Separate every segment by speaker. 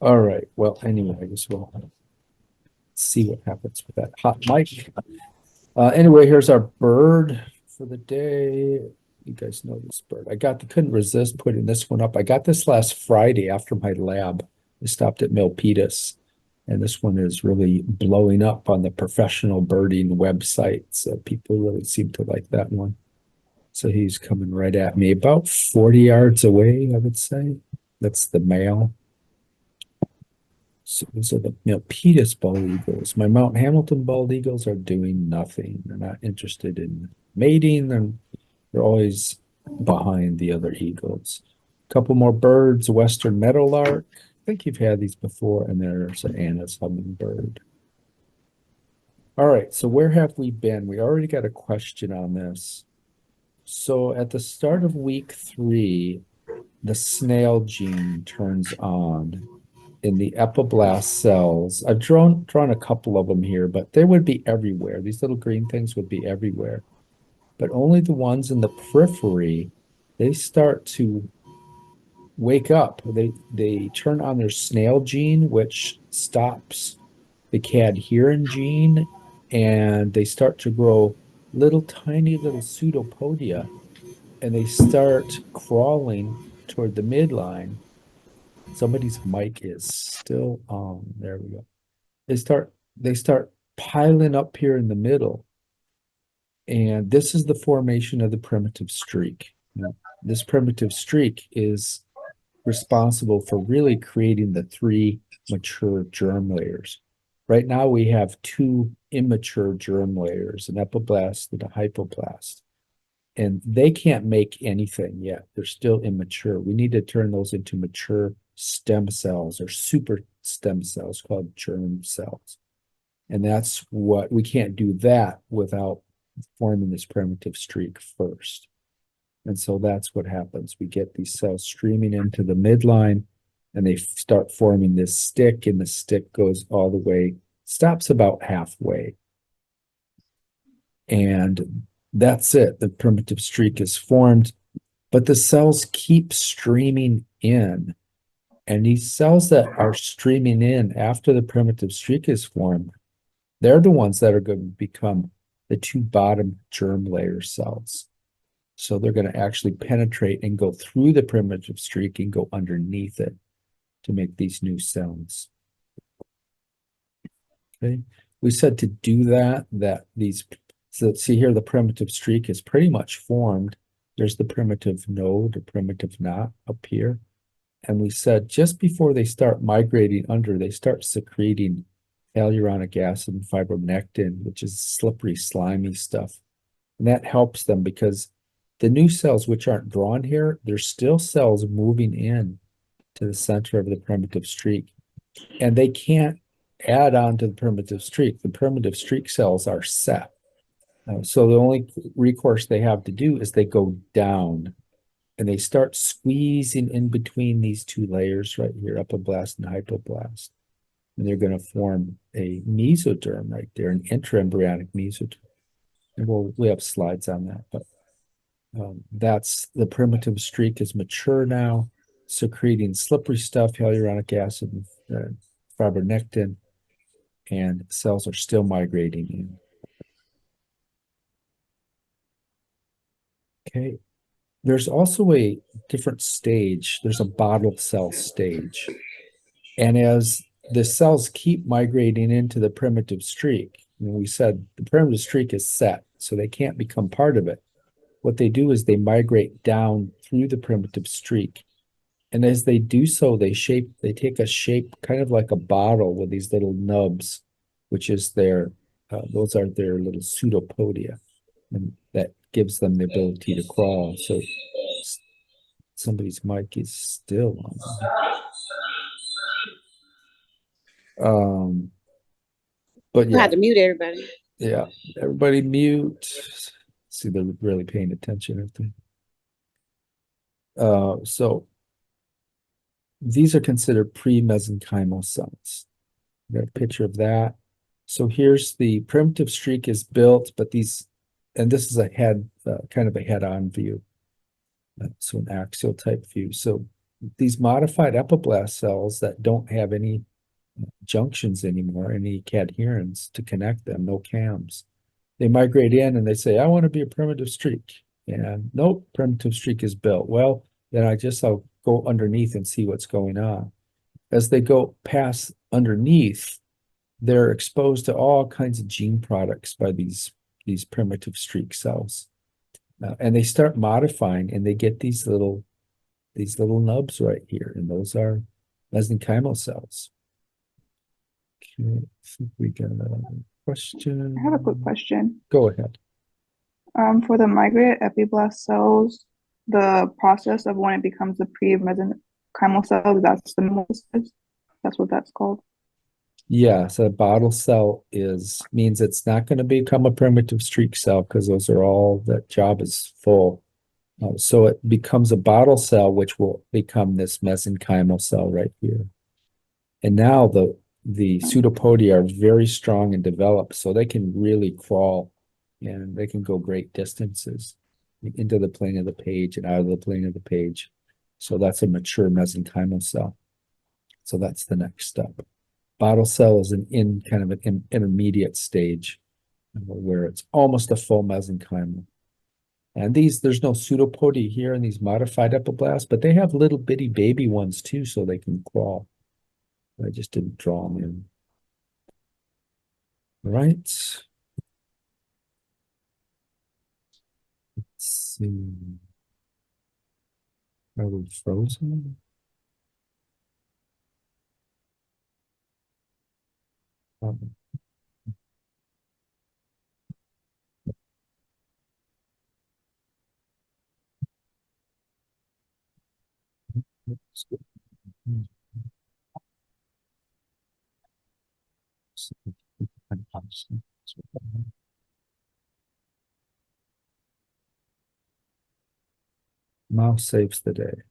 Speaker 1: All right. Well, anyway, I guess we'll see what happens with that hot mic. Anyway, here's our bird for the day. You guys know this bird. Couldn't resist putting this one up. I got this last Friday after my lab. I stopped at Milpitas, and this one is really blowing up on the professional birding websites. People really seem to like that one. So he's coming right at me, about 40 yards away, I would say. That's the male. So those are the Milpitas bald eagles. My Mount Hamilton bald eagles are doing nothing. They're not interested in mating, and they're always behind the other eagles. A couple more birds, western meadowlark. I think you've had these before, and there's an Anna's hummingbird. All right, so where have we been? We already got a question on this. So at the start of week 3, the snail gene turns on in the epiblast cells. I've drawn a couple of them here, but they would be everywhere. These little green things would be everywhere. But only the ones in the periphery, they start to wake up. They turn on their snail gene, which stops the cadherin gene, and they start to grow little tiny little pseudopodia, and they start crawling toward the midline. Somebody's mic is still on. There we go. They start piling up here in the middle. And this is the formation of the primitive streak. Now, this primitive streak is responsible for really creating the 3 mature germ layers. Right now we have 2 immature germ layers, an epiblast and a hypoblast. And they can't make anything yet. They're still immature. We need to turn those into mature stem cells or super stem cells called germ cells. And that's what we can't do that without forming this primitive streak first. And so that's what happens. We get these cells streaming into the midline, and they start forming this stick, and the stick goes all the way, stops about halfway. And that's it. The primitive streak is formed, but the cells keep streaming in. And these cells that are streaming in after the primitive streak is formed, they're the ones that are going to become the 2 bottom germ layer cells. So they're going to actually penetrate and go through the primitive streak and go underneath it to make these new cells. Okay, we said to do that so see here, the primitive streak is pretty much formed. There's the primitive node or primitive knot up here. And we said just before they start migrating under, they start secreting hyaluronic acid and fibronectin, which is slippery, slimy stuff. And that helps them because the new cells, which aren't drawn here, there's still cells moving in to the center of the primitive streak. And they can't add on to the primitive streak. The primitive streak cells are set. So the only recourse they have to do is they go down and they start squeezing in between these 2 layers right here, epiblast and hypoblast. And they're going to form a mesoderm right there, an intraembryonic mesoderm. And we have slides on that, but that's the primitive streak is mature now, secreting slippery stuff, hyaluronic acid, and fibronectin, and cells are still migrating in. Okay, there's also a different stage. There's a bottle cell stage. And as the cells keep migrating into the primitive streak, and we said the primitive streak is set, so they can't become part of it. What they do is they migrate down through the primitive streak. And as they do so, they take a shape kind of like a bottle with these little nubs, which is those are their little pseudopodia. And that gives them the ability to crawl. So somebody's mic is still on. But
Speaker 2: I
Speaker 1: yeah.
Speaker 2: had to mute everybody.
Speaker 1: Yeah, everybody mute. See, they're really paying attention, aren't they? So these are considered pre-mesenchymal cells. Got a picture of that. So here's the primitive streak is built, but this is a head, kind of a head-on view. So an axial type view. So these modified epiblast cells that don't have any junctions anymore, any cadherins to connect them, no cams. They migrate in and they say, I want to be a primitive streak. And nope, primitive streak is built. Well, then I'll go underneath and see what's going on. As they go past underneath, they're exposed to all kinds of gene products by these primitive streak cells. And they start modifying and they get these little nubs right here, and those are mesenchymal cells. Okay, I think we got a question.
Speaker 2: I have a quick question.
Speaker 1: Go ahead.
Speaker 2: For the migrated epiblast cells, the process of when it becomes a pre-mesenchymal cell, that's the meiosis. That's what that's called.
Speaker 1: Yeah, so a bottle cell means it's not going to become a primitive streak cell because those are all, that job is full. So it becomes a bottle cell, which will become this mesenchymal cell right here. And now the pseudopodia are very strong and developed, so they can really crawl and they can go great distances into the plane of the page and out of the plane of the page. So that's a mature mesenchymal cell. So that's the next step. Bottle cell is kind of an intermediate stage where it's almost a full mesenchymal. And there's no pseudopodia here in these modified epiblasts, but they have little bitty baby ones too, so they can crawl. I just didn't draw them in. All right. Let's see. Are we frozen? Mouse saves the day.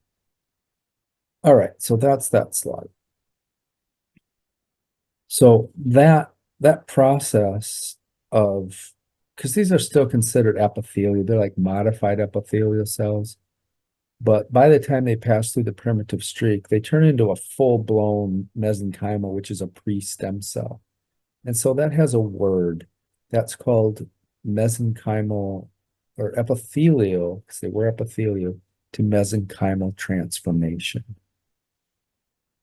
Speaker 1: All right, so that's that slide. So that process of, because these are still considered epithelial, they're like modified epithelial cells. But by the time they pass through the primitive streak, they turn into a full-blown mesenchymal, which is a pre-stem cell. And so that has a word that's called mesenchymal or epithelial, because they were epithelial, to mesenchymal transformation.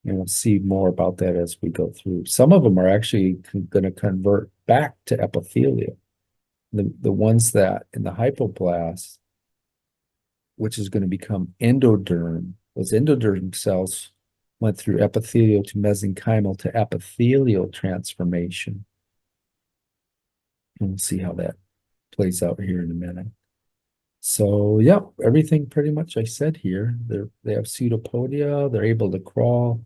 Speaker 1: And we'll see more about that as we go through. Some of them are actually going to convert back to epithelial. The ones that in the hypoblast, which is going to become endoderm, those endoderm cells went through epithelial to mesenchymal to epithelial transformation. And we'll see how that plays out here in a minute. So, yeah, everything pretty much I said here. They have pseudopodia. They're able to crawl.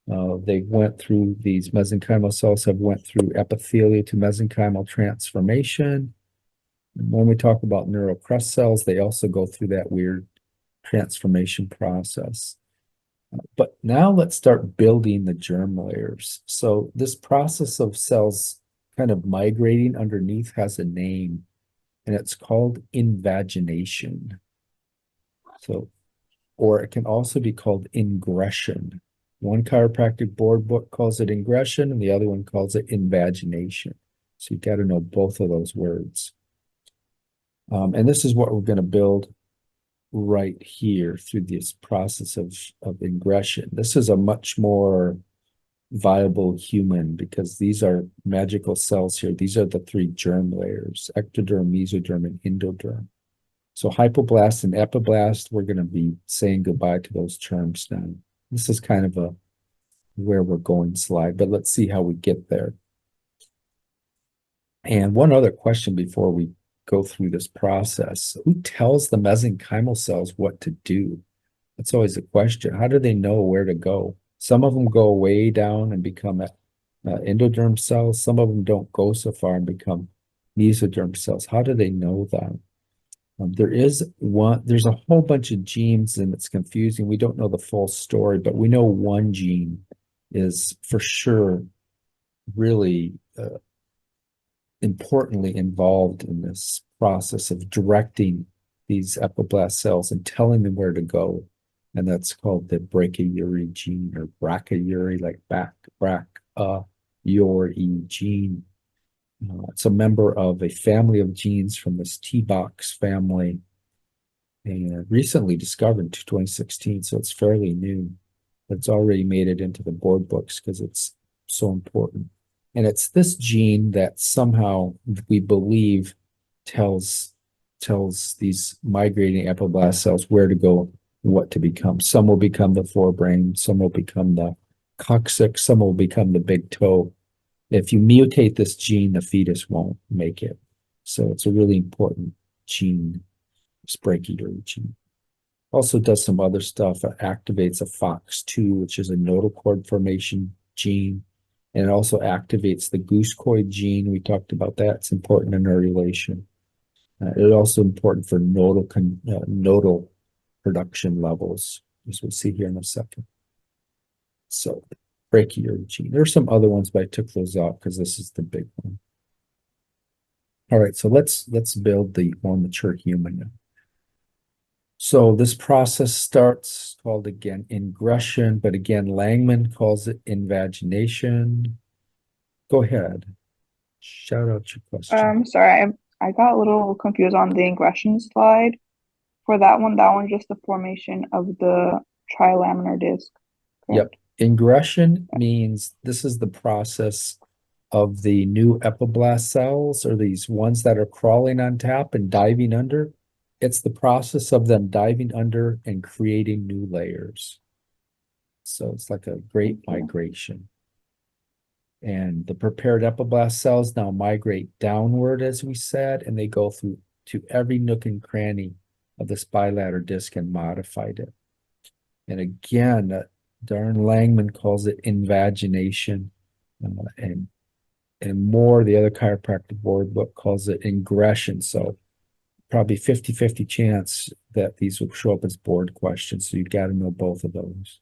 Speaker 1: They went through, these mesenchymal cells have went through epithelial to mesenchymal transformation. And when we talk about neural crest cells, they also go through that weird transformation process. But now let's start building the germ layers. So this process of cells kind of migrating underneath has a name, and it's called invagination. So, or it can also be called ingression. One chiropractic board book calls it ingression, and the other one calls it invagination. So you've got to know both of those words. And this is what we're going to build right here through this process of ingression. This is a much more viable human because these are magical cells here. These are the three germ layers: ectoderm, mesoderm, and endoderm. So hypoblast and epiblast, we're going to be saying goodbye to those terms now. This is kind of a where we're going slide, but let's see how we get there. And one other question before we go through this process: who tells the mesenchymal cells what to do? That's always a question. How do they know where to go? Some of them go way down and become endoderm cells. Some of them don't go so far and become mesoderm cells. How do they know that? There's a whole bunch of genes and it's confusing. We don't know the full story, but we know one gene is for sure really importantly involved in this process of directing these epiblast cells and telling them where to go. and that's called the brachyury gene or brachyury, like brachyury gene. It's a member of a family of genes from this T-box family and recently discovered in 2016, so it's fairly new. But it's already made it into the board books because it's so important. And it's this gene that somehow we believe tells these migrating epiblast cells where to go, what to become. Some will become the forebrain, some will become the coccyx, some will become the big toe. If you mutate this gene, the fetus won't make it. So it's a really important gene, this brachyury gene. Also does some other stuff. It activates a FOX2, which is a nodal cord formation gene. And it also activates the goosecoid gene. We talked about that. It's important in neurulation. It's also important for nodal production levels, as we'll see here in a second. So brachyury gene. There's some other ones, but I took those out because this is the big one. All right, so let's build the more mature human now. So this process starts called again ingression, but again, Langman calls it invagination. Go ahead. Shout out your question.
Speaker 2: Sorry, I got a little confused on the ingression slide. For that one's just the formation of the trilaminar disc,
Speaker 1: Yep.
Speaker 2: correct?
Speaker 1: Ingression means this is the process of the new epiblast cells, or these ones that are crawling on top and diving under. It's the process of them diving under and creating new layers. So it's like a great migration. And the prepared epiblast cells now migrate downward, as we said, and they go through to every nook and cranny of this bilateral disc and modified it. And again, Darren Langman calls it invagination, and more, the other chiropractic board book calls it ingression. So probably 50-50 chance that these will show up as board questions. So you've got to know both of those.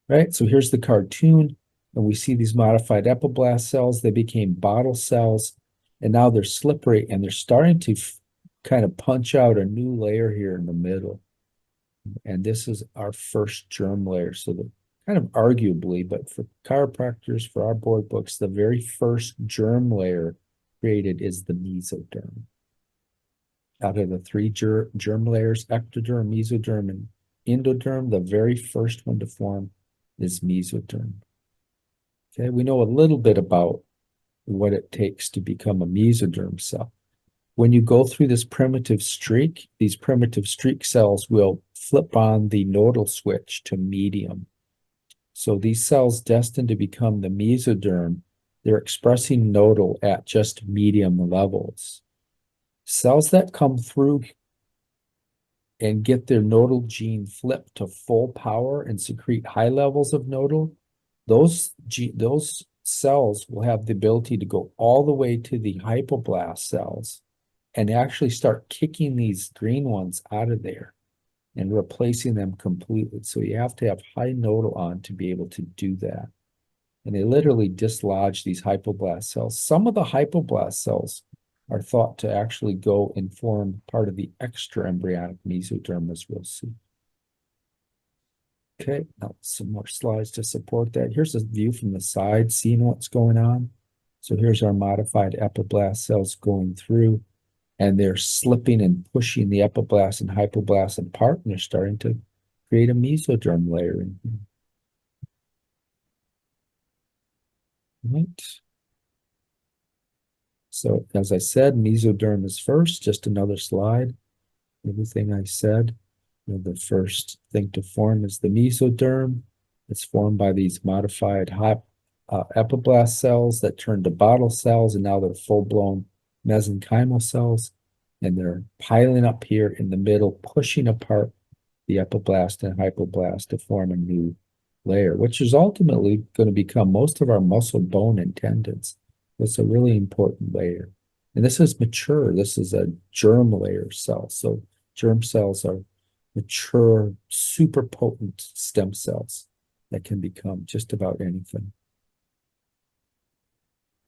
Speaker 1: Right, so here's the cartoon, and we see these modified epiblast cells. They became bottle cells, and now they're slippery, and they're starting to kind of punch out a new layer here in the middle. And this is our first germ layer. So the kind of arguably, but for chiropractors, for our board books, the very first germ layer created is the mesoderm. Out of the three germ layers, ectoderm, mesoderm, and endoderm, the very first one to form is mesoderm. Okay, we know a little bit about what it takes to become a mesoderm cell. When you go through this primitive streak, these primitive streak cells will flip on the nodal switch to medium. So these cells destined to become the mesoderm, they're expressing nodal at just medium levels. Cells that come through and get their nodal gene flipped to full power and secrete high levels of nodal, those cells will have the ability to go all the way to the hypoblast cells and actually start kicking these green ones out of there and replacing them completely. So you have to have high nodal on to be able to do that. And they literally dislodge these hypoblast cells. Some of the hypoblast cells are thought to actually go and form part of the extraembryonic mesoderm, as we'll see. Okay, now some more slides to support that. Here's a view from the side, seeing what's going on. So here's our modified epiblast cells going through, and they're slipping and pushing the epiblast and hypoblast apart, and they're starting to create a mesoderm layer in here. Right. So as I said, mesoderm is first, just another slide. Everything I said, the first thing to form is the mesoderm. It's formed by these modified epiblast cells that turn to bottle cells, and now they're full-blown mesenchymal cells, and they're piling up here in the middle, pushing apart the epiblast and hypoblast to form a new layer, which is ultimately going to become most of our muscle, bone, and tendons. It's a really important layer. And this is mature. This is a germ layer cell. So germ cells are mature, super potent stem cells that can become just about anything.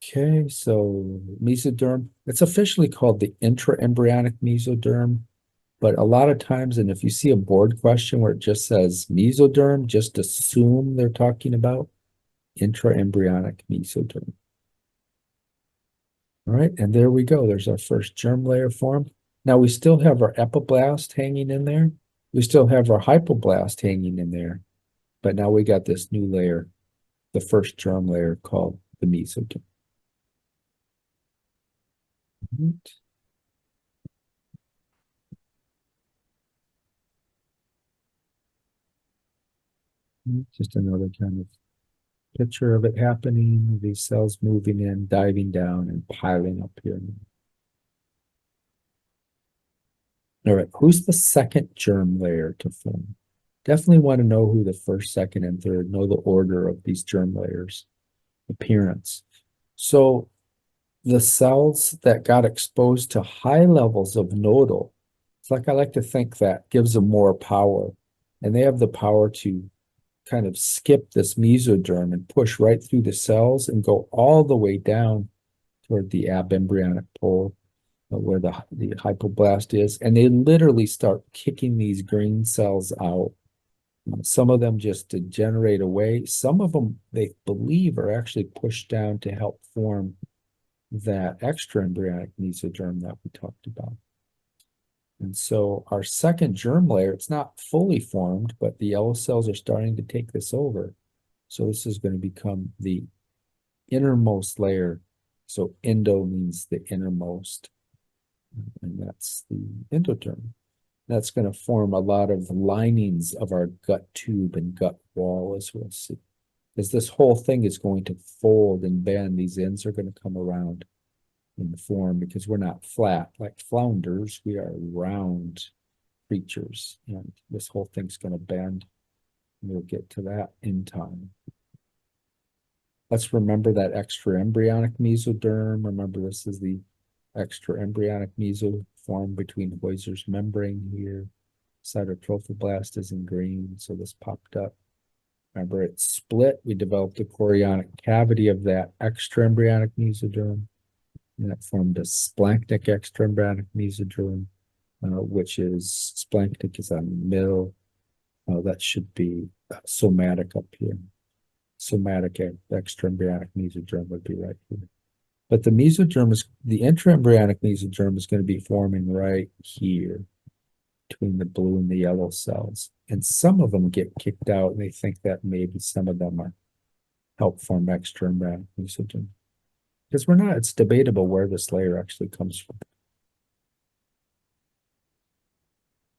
Speaker 1: Okay, so mesoderm, it's officially called the intraembryonic mesoderm. But a lot of times, and if you see a board question where it just says mesoderm, just assume they're talking about intraembryonic mesoderm. All right, and there we go. There's our first germ layer formed. Now we still have our epiblast hanging in there. We still have our hypoblast hanging in there. But now we got this new layer, the first germ layer called the mesoderm. Right. Just another kind of picture of it happening, these cells moving in, diving down, and piling up here. All right, who's the second germ layer to form? Definitely want to know who the first, second, and third, know the order of these germ layers, appearance. So the cells that got exposed to high levels of nodal, it's like I like to think that gives them more power. And they have the power to kind of skip this mesoderm and push right through the cells and go all the way down toward the abembryonic pole where the hypoblast is. And they literally start kicking these green cells out. Some of them just degenerate away. Some of them, they believe, are actually pushed down to help form that extraembryonic mesoderm that we talked about. And so our second germ layer, it's not fully formed, but the yellow cells are starting to take this over. So this is going to become the innermost layer. So endo means the innermost, and that's the endoderm. That's going to form a lot of linings of our gut tube and gut wall, as we'll see. As this whole thing is going to fold and bend, these ends are going to come around in the form because we're not flat like flounders. We are round creatures, and this whole thing's going to bend. We'll get to that in time. Let's remember that extraembryonic mesoderm. Remember, this is the extraembryonic mesoform between Heuser's membrane here. Cytotrophoblast is in green, so this popped up. Remember, it split. We developed a chorionic cavity of that extraembryonic mesoderm. And that formed a splanchnic extraembryonic mesoderm, which is splanchnic is on the middle. That should be somatic up here. Somatic extraembryonic mesoderm would be right here. But the mesoderm is, the intraembryonic mesoderm is going to be forming right here between the blue and the yellow cells. And some of them get kicked out, and they think that maybe some of them are help form extraembryonic mesoderm. Because we're not, it's debatable where this layer actually comes from.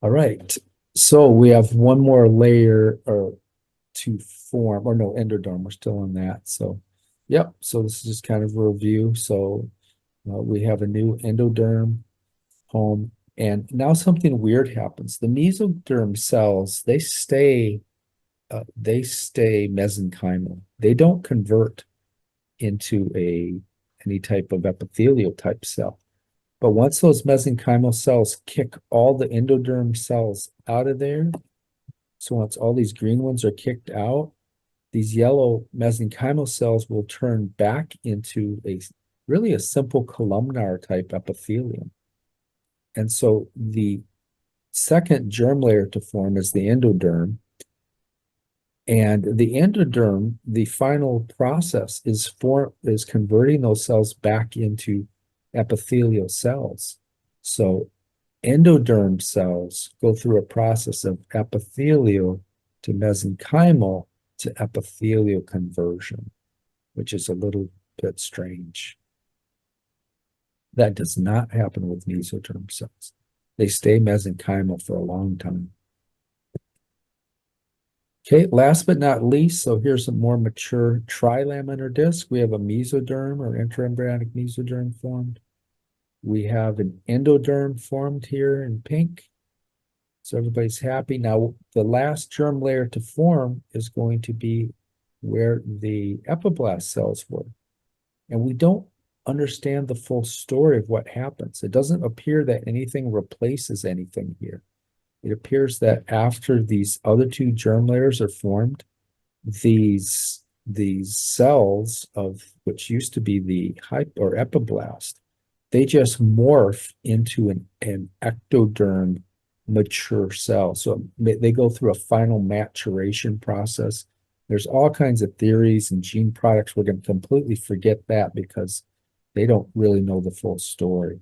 Speaker 1: All right, so we have one more layer to form, or no, endoderm, we're still on that. So, yep, so this is just kind of a review. So we have a new endoderm home, and now something weird happens. The mesoderm cells, they stay mesenchymal. They don't convert into any type of epithelial type cell. But once those mesenchymal cells kick all the endoderm cells out of there, so once all these green ones are kicked out, these yellow mesenchymal cells will turn back into really a simple columnar type epithelium. And so the second germ layer to form is the endoderm. And the endoderm, the final process is converting those cells back into epithelial cells. So endoderm cells go through a process of epithelial to mesenchymal to epithelial conversion, which is a little bit strange. That does not happen with mesoderm cells. They stay mesenchymal for a long time. Okay, last but not least, so here's a more mature trilaminar disc. We have a mesoderm or intraembryonic mesoderm formed. We have an endoderm formed here in pink. So everybody's happy. Now, the last germ layer to form is going to be where the epiblast cells were. And we don't understand the full story of what happens. It doesn't appear that anything replaces anything here. It appears that after these other two germ layers are formed, these cells of which used to be the or epiblast, they just morph into an ectoderm mature cell. So they go through a final maturation process. There's all kinds of theories and gene products. We're going to completely forget that because they don't really know the full story.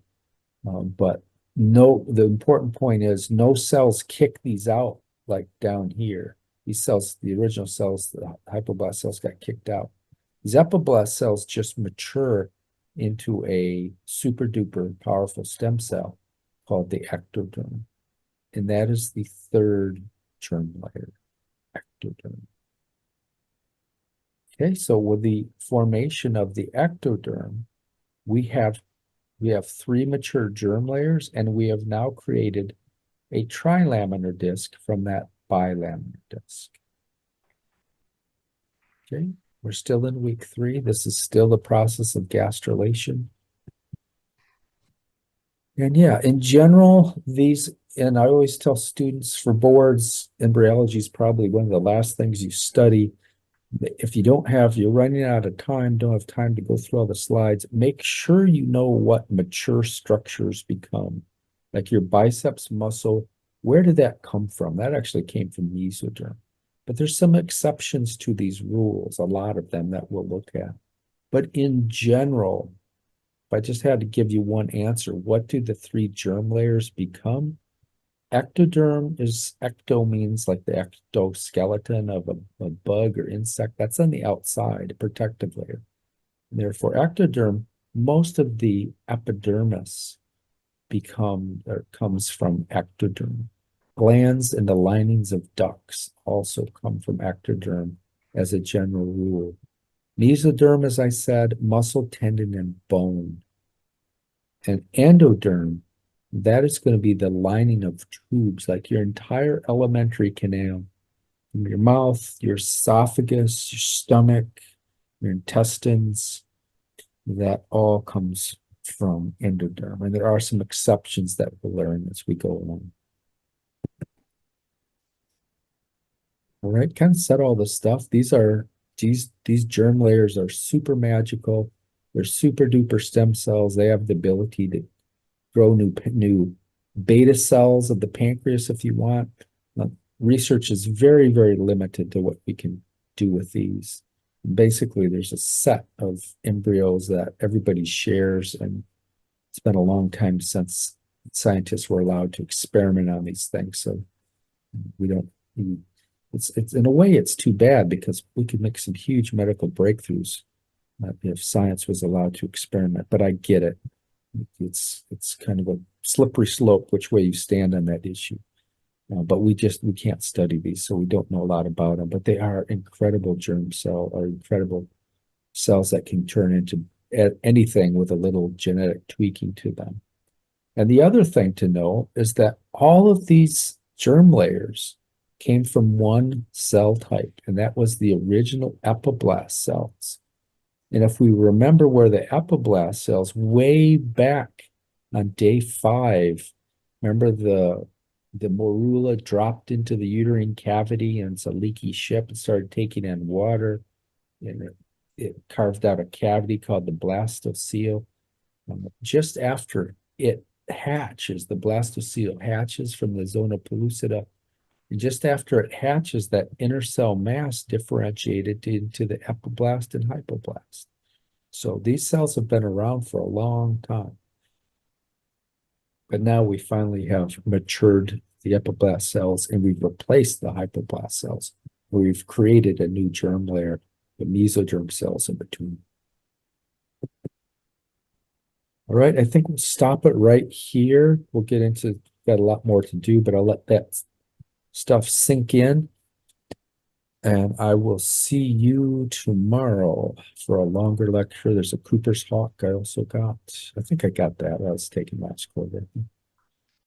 Speaker 1: But no, the important point is no cells kick these out like down here. These cells, the original cells, the hypoblast cells got kicked out. These epiblast cells just mature into a super duper powerful stem cell called the ectoderm. And that is the third germ layer, ectoderm. Okay, so with the formation of the ectoderm, we have three mature germ layers, and we have now created a trilaminar disc from that bilaminar disc. Okay, we're still in week 3. This is still the process of gastrulation. And yeah, in general, and I always tell students for boards, embryology is probably one of the last things you study. If you're running out of time, don't have time to go through all the slides, make sure you know what mature structures become. Like your biceps muscle, where did that come from? That actually came from mesoderm. But there's some exceptions to these rules, a lot of them that we'll look at. But in general, if I just had to give you one answer, what do the 3 germ layers become? Ectoderm ecto means like the ectoskeleton of a bug or insect. That's on the outside, a protective layer. And therefore, ectoderm, most of the epidermis comes from ectoderm. Glands and the linings of ducts also come from ectoderm as a general rule. Mesoderm, as I said, muscle, tendon, and bone. And endoderm, that is going to be the lining of tubes, like your entire alimentary canal, from your mouth, your esophagus, your stomach, your intestines. That all comes from endoderm. And there are some exceptions that we'll learn as we go along. All right, kind of said all this stuff. These germ layers are super magical. They're super duper stem cells. They have the ability to grow new beta cells of the pancreas if you want. Research is very, very limited to what we can do with these. Basically, there's a set of embryos that everybody shares, and it's been a long time since scientists were allowed to experiment on these things. So we don't. It's in a way it's too bad because we could make some huge medical breakthroughs if science was allowed to experiment. But I get it. It's kind of a slippery slope which way you stand on that issue. But we can't study these, so we don't know a lot about them. But they are incredible germ cell, or incredible cells that can turn into anything with a little genetic tweaking to them. And the other thing to know is that all of these germ layers came from one cell type, and that was the original epiblast cells. And if we remember where the epiblast cells way back on day 5, remember the morula dropped into the uterine cavity and it's a leaky ship. It started taking in water, and it carved out a cavity called the blastocele. Just after it hatches, the blastocele hatches from the zona pellucida. And just after it hatches, that inner cell mass differentiated into the epiblast and hypoblast. So these cells have been around for a long time. But now we finally have matured the epiblast cells, and we've replaced the hypoblast cells. We've created a new germ layer, the mesoderm cells in between. All right, I think we'll stop it right here. We'll get into, got a lot more to do, but I'll let that stuff sink in. And I will see you tomorrow for a longer lecture. There's a Cooper's Hawk I also got. I think I got that. I was taking last quarter.